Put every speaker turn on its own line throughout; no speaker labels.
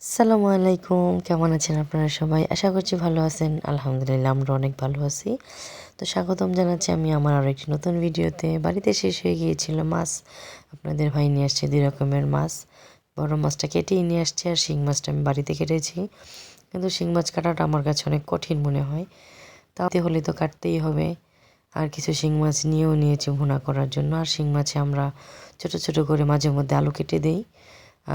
আসসালামু আলাইকুম, কেমন আছেন আপনারা সবাই? আশা করছি ভালো আছেন। আলহামদুলিল্লাহ আমরা অনেক ভালো আছি। তো স্বাগতম জানাচ্ছি আমি আমার আরও একটি নতুন ভিডিওতে। বাড়িতে শেষ হয়ে গিয়েছিল মাছ। আপনাদের ভাই নিয়ে আসছে ২ রকমের মাছ। বড় মাছটা কেটেই নিয়ে আসছে আর শিং মাছটা আমি বাড়িতে কেটেছি। কিন্তু শিং মাছ কাটাটা আমার কাছে অনেক কঠিন মনে হয়। তাতে হলে তো কাটতেই হবে। আর কিছু শিং মাছ নিয়েও নিয়েছি ভুনা করার জন্য। আর শিং মাছে আমরা ছোট, ছোট করে মাঝে মধ্যে আলু কেটে দেই।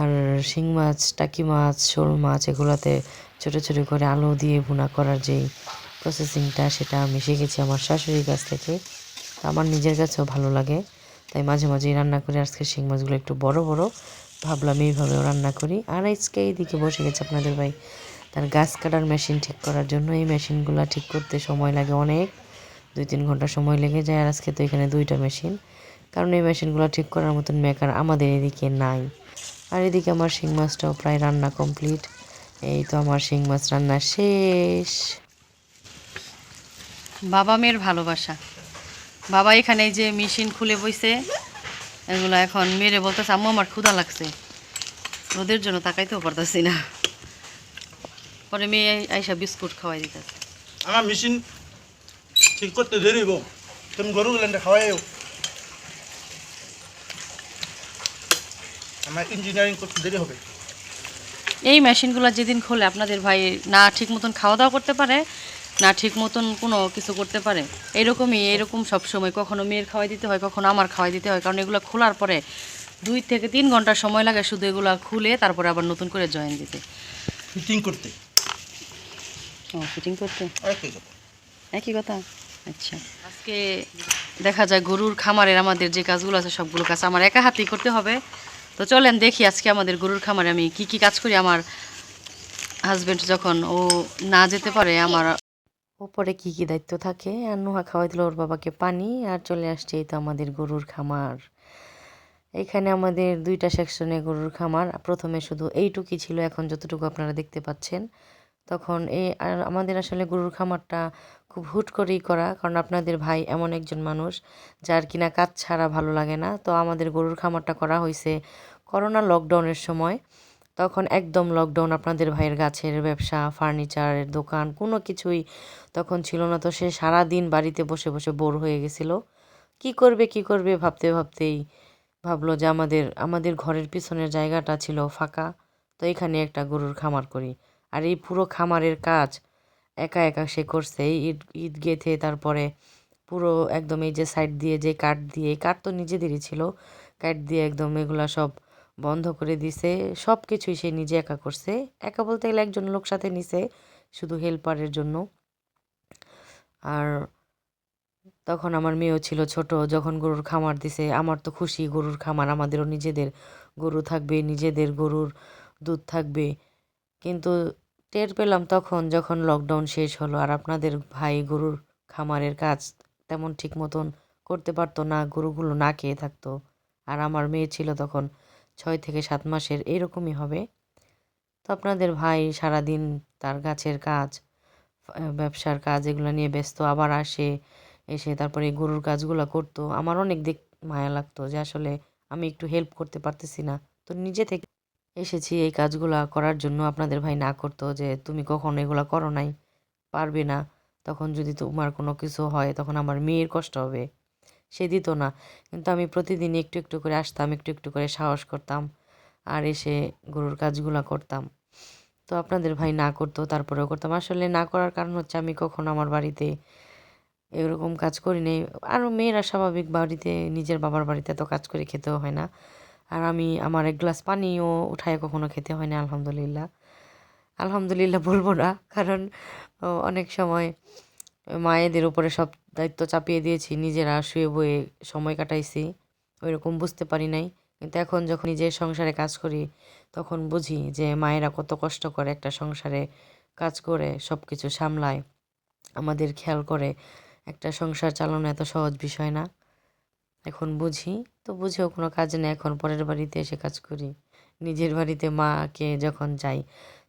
আর শিং মাছ, টাকি মাছ, শোল মাছ এগুলাতে ছোটো ছোটো করে আলু দিয়ে ভুনা করার যেই প্রসেসিংটা সেটা আমি শিখেছি আমার শাশুড়ির কাছ থেকে। আমার নিজের কাছেও ভালো লাগে, তাই মাঝে মাঝেই রান্না করি। আজকে শিং মাছগুলো একটু বড় বড়, ভাবলাম এইভাবেও রান্না করি। আর আজকে এইদিকে বসে গেছে আপনাদের ভাই তার গাছ কাটার মেশিন ঠিক করার জন্য। এই মেশিনগুলো ঠিক করতে সময় লাগে অনেক, ২-৩ ঘন্টা সময় লেগে যায়। আর আজকে তো এখানে 2টা মেশিন, কারণ এই মেশিনগুলো ঠিক করার মতন মেকার আমাদের এদিকে নাই। আর এদিকে আমার শিং মাছটাও প্রায় রান্না কমপ্লিট। এই তো আমার শিং মাছ রান্না শেষ।
বাবা মেয়ের ভালোবাসা। বাবা এখানে এই যে মেশিন খুলে বইছে, এগুলো এখন মেরে বলতেছে আম্মু আমার ক্ষুধা লাগছে, রোদের জন্য তাকাইতেও পারতেছি না। পরে মেয়ে আইসা বিস্কুট খাওয়াই দিতেছে।
আমার মেশিন ঠিক করতে দেরি হইব, তুমি গরুগুলো খাওয়াইও। আমার ইঞ্জিনিয়ারিং করতে দেরি হবে।
এই মেশিনগুলো যেদিন খোলে আপনাদের ভাই না ঠিক মতন খাওয়া দাওয়া করতে পারে, না ঠিক মতন কোনো কিছু করতে পারে। এরকম সবসময় কখনো মেয়ের খাওয়াই দিতে হয়, কখনো আমার খাওয়াই দিতে হয়, কারণ এগুলো খোলার পরে 2 থেকে 3 ঘন্টা সময় লাগে শুধু এগুলো খুলে তারপরে আবার নতুন করে জয়েন দিতে।
ফিটিং করতে
ও, ফিটিং করতে
একই কথা।
একই কথা। আচ্ছা, আজকে দেখা যায় গরুর খামারের আমাদের যে কাজগুলো আছে সবগুলো কাজ আমার একা হাতেই করতে হবে। তো চলেন দেখি আজকে আমাদের গরুর খামারে আমি কি কি কাজ করি। আমার হাজবেন্ড যখন ও না যেতে পারে আমার
ওপরে কি কি দায়িত্ব থাকে। আর নুহা খাওয়াই দিল ওর বাবাকে পানি। আর চলে আসছে এই তো আমাদের গরুর খামার। এখানে আমাদের 2টা সেকশনে গরুর খামার। প্রথমে শুধু এইটুকুই ছিল, এখন যতটুকু আপনারা দেখতে পাচ্ছেন। তখন আর আমাদের আসলে গরুর খামারটা খুব হুট করেই করা, কারণ আপনাদের ভাই এমন একজন মানুষ যার কিনা কাজ ছাড়া ভালো লাগে না। তো আমাদের গরুর খামারটা করা হয়েছে করোনা লকডাউনের সময়। তখন একদম লকডাউন, আপনাদের ভাইয়ের গাছের ব্যবসা, ফার্নিচারের দোকান কোনো কিছুই তখন ছিল না। তো সে সারাদিন বাড়িতে বসে বসে বোর হয়ে গেছিল। কি করবে কি করবে ভাবতে ভাবতেই ভাবলো যে আমাদের ঘরের পিছনের জায়গাটা ছিল ফাঁকা, তো এখানে একটা গরুর খামার করি। আর এই পুরো খামারের কাজ একা একা সে করছে। এই ইট ইট গেঁথে তারপরে পুরো একদম এই যে সাইড দিয়ে যে কাঠ দিয়ে, এই কাঠ তো নিজেদেরই ছিল, কাঠ দিয়ে একদম এগুলা সব বন্ধ করে দিছে। সব কিছুই সে নিজে একা করছে। একা বলতে গেলে একজন লোক সাথে নিছে শুধু হেল্পারের জন্য। আর তখন আমার মেয়েও ছিল ছোট, যখন গরুর খামার দিছে আমার তো খুশি, গরুর খামার, আমাদেরও নিজেদের গরু থাকবে, নিজেদের গরুর দুধ থাকবে। কিন্তু টের পেলাম তখন যখন লকডাউন শেষ হলো আর আপনাদের ভাই গরুর খামারের কাজ তেমন ঠিক মতন করতে পারতো না, গরুগুলো না খেয়ে থাকতো। আর আমার মেয়ে ছিল তখন 6 থেকে 7 মাসের, এরকমই হবে। তো আপনাদের ভাই সারাদিন তার গাছের কাজ, ব্যবসার কাজ এগুলো নিয়ে ব্যস্ত। আবার এসে তারপরে এই গরুর কাজগুলো করতো। আমার অনেক মায়া লাগতো যে আসলে আমি একটু হেল্প করতে পারতেছি না। তো নিজে থেকে এসেছি এই কাজগুলা করার জন্য। আপনাদের ভাই না করতো যে তুমি কখনো এগুলা করো নাই, পারবে না, তখন যদি তোমার কোনো কিছু হয় তখন আমার মেয়ের কষ্ট হবে, সে দিত না। কিন্তু আমি প্রতিদিন একটু একটু করে আসতাম, একটু একটু করে সাহস করতাম আর এসে গরুর কাজগুলা করতাম। তো আপনাদের ভাই না করতো, তারপরেও করতাম। আসলে না করার কারণ হচ্ছে আমি কখনো আমার বাড়িতে এরকম কাজ করি নাই। আরও মেয়েরা স্বাভাবিক বাড়িতে নিজের বাবার বাড়িতে তো কাজ করে খেতেও হয় না। আর আমি আমার 1 গ্লাস পানিও উঠায় কখনো খেতে হয় না, আলহামদুলিল্লাহ। আলহামদুলিল্লাহ বলবো না, কারণ অনেক সময় মায়েদের উপরে সব দায়িত্ব চাপিয়ে দিয়েছি, নিজেরা শুয়ে বয়ে সময় কাটাইছি, ওইরকম বুঝতে পারি নাই। কিন্তু এখন যখন নিজের সংসারে কাজ করি তখন বুঝি যে মায়েরা কত কষ্ট করে একটা সংসারে কাজ করে সব কিছু সামলায়, আমাদের খেয়াল করে। একটা সংসার চালানো এত সহজ বিষয় না, এখন বুঝি। তো বুঝেও কোনো কাজ নেই, এখন পরের বাড়িতে এসে কাজ করি। নিজের বাড়িতে মাকে যখন যাই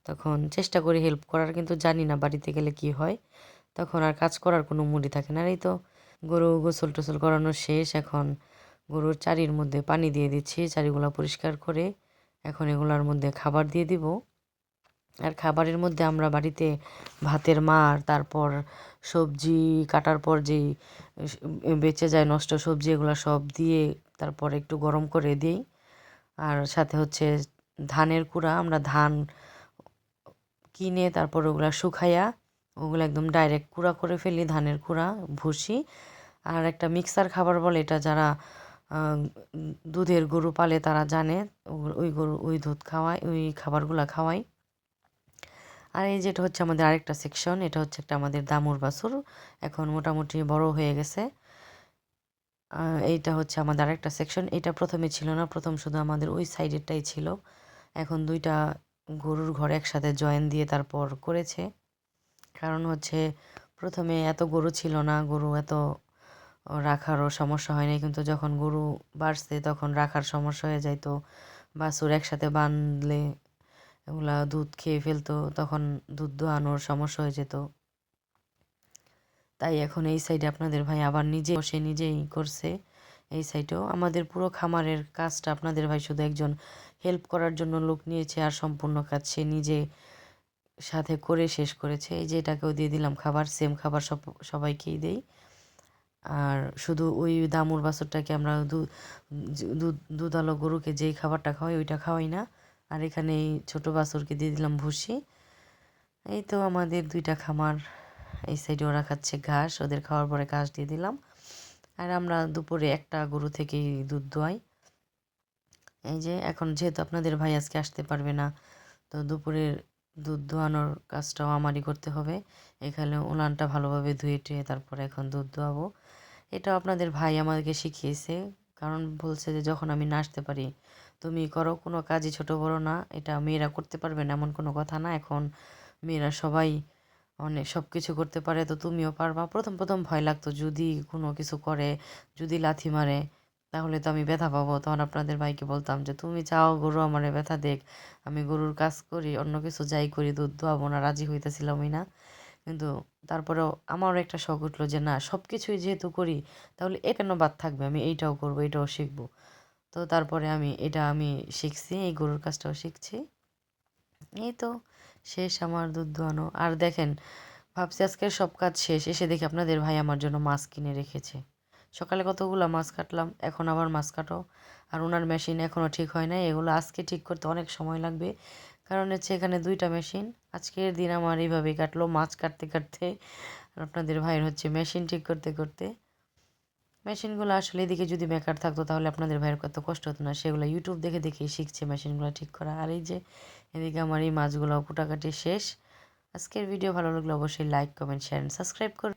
তখন চেষ্টা করি হেল্প করার, কিন্তু জানি না বাড়িতে গেলে কি হয়, তখন আর কাজ করার কোনো মুডই থাকে না। আর এই তো গরু গোসল টোসল করানো শেষ, এখন গরুর চারির মধ্যে পানি দিয়ে দিচ্ছি, চারিগুলো পরিষ্কার করে এখন এগুলোর মধ্যে খাবার দিয়ে দিব। আর খাবারের মধ্যে আমরা বাড়িতে ভাতের মাড়, তারপর সবজি কাটার পর যেই বেঁচে যায় নষ্ট সবজি, এগুলো সব দিয়ে তারপর একটু গরম করে দিই। আর সাথে হচ্ছে ধানের কুড়া, আমরা ধান কিনে তারপর ওগুলা শুকাইয়া ওগুলো একদম ডাইরেক্ট কুড়া করে ফেলি, ধানের কুড়া, ভুসি। আর একটা মিক্সার খাবার বলে, এটা যারা দুধের গরু পালে তারা জানে, ওই গরু ওই দুধ খাওয়ায়, ওই খাবারগুলা খাওয়াই। আর এই যেটা হচ্ছে আমাদের আরেকটা সেকশন, এটা হচ্ছে একটা আমাদের দামুর বাছুর, এখন মোটামুটি বড় হয়ে গেছে। এইটা হচ্ছে আমাদের আরেকটা সেকশন, এটা প্রথমে ছিল না, প্রথম শুধু আমাদের ওই সাইডেরটাই ছিল, এখন দুইটা গরুর ঘর একসাথে জয়েন দিয়ে তারপর করেছে। কারণ হচ্ছে প্রথমে এত গরু ছিল না, গরু এত রাখারও সমস্যা হয় নাই, কিন্তু যখন গরু বাড়ছে তখন রাখার সমস্যা হয়ে যাইতো, বাছুর একসাথে বাঁধলে এগুলা দুধ খেয়ে ফেলতো, তখন দুধ দোয়ানোর সমস্যা হয়ে যেত। তাই এখন এই সাইডে আপনাদের ভাই আবার নিজে বসে নিজেই করছে। এই সাইডেও আমাদের পুরো খামারের কাজটা আপনাদের ভাই শুধু একজন হেল্প করার জন্য লোক নিয়েছে, আর সম্পূর্ণ কাজ সে নিজে সাথে করে শেষ করেছে। এই যে এটাকেও দিয়ে দিলাম খাবার, সেম খাবার সবাইকেই দেই। আর শুধু ওই দামুর বাছুরটাকে আমরা দুধালো গরুকে যেই খাবারটা খাওয়াই ওইটা খাওয়াই না। আর এখানে এই ছোটো বাছুরকে দিয়ে দিলাম ভুসি। এই তো আমাদের দুইটা খামার, এই সাইডে ওরা খাচ্ছে ঘাস, ওদের খাওয়ার পরে ঘাস দিয়ে দিলাম। আর আমরা দুপুরে একটা গরু থেকেই দুধ দোয়াই। এই যে এখন যেহেতু আপনাদের ভাই আজকে আসতে পারবে না, তো দুপুরের দুধ দোয়ানোর কাজটাও আমারই করতে হবে। এখানে উনানটা ভালোভাবে ধুয়ে টুয়ে তারপরে এখন দুধ দোয়াবো। এটাও আপনাদের ভাই আমাদেরকে শিখিয়েছে, কারণ বলছে যে যখন আমি না আসতে পারি তুমি করো, কোনো কাজই ছোট বড় না, এটা মেয়েরা করতে পারবে না এমন কোনো কথা না, এখন মেয়েরা সবাই অনেক সব কিছু করতে পারে, তো তুমিও পারবা। প্রথম প্রথম ভয় লাগতো, যদি কোনো কিছু করে, যদি লাথি মারে তাহলে তো আমি ব্যথা পাবো, তখন আপনাদের ভাইকে বলতাম যে তুমি চাও গরু আমারে ব্যথা দেখ, আমি গরুর কাজ করি, অন্য কিছু যাই করি, দুধ দোয়াবো না, রাজি হইতেছিলামই না। কিন্তু তারপরেও আমারও একটা শখ উঠলো যে না, সব কিছুই যেহেতু করি তাহলে এ কেন বাদ থাকবে, আমি এইটাও করবো, এইটাও শিখবো। তো তারপরে আমি শিখছি, এই গরুর কাজটাও শিখছি। এই তো শেষ আমার দুধ দোয়ানো। আর দেখেন, ভাবছি আজকের সব কাজ শেষ, এসে দেখি আপনাদের ভাই আমার জন্য মাছ কিনে রেখেছে। সকালে কতগুলো মাছ কাটলাম, এখন আবার মাছ কাটো। আর ওনার মেশিন এখনও ঠিক হয় নাই, এগুলো আজকে ঠিক করতে অনেক সময় লাগবে, কারণ হচ্ছে এখানে দুইটা মেশিন। আজকের দিন আমার এইভাবেই কাটলো, মাছ কাটতে কাটতে, আর আপনাদের ভাইয়ের হচ্ছে মেশিন ঠিক করতে করতে। মেশিনগুলো আসলে এদিকে যদি বেকার থাকতো তাহলে আপনাদের ভাইয়ের কত কষ্ট হতো না, সেগুলো ইউটিউব দেখে দেখেই শিখছে মেশিনগুলো ঠিক করা। আর এই যে এদিকে আমার এই মাছগুলো কুটাকাটি শেষ। আজকের ভিডিও ভালো লাগলে অবশ্যই লাইক, কমেন্ট, শেয়ার, সাবস্ক্রাইব করুন।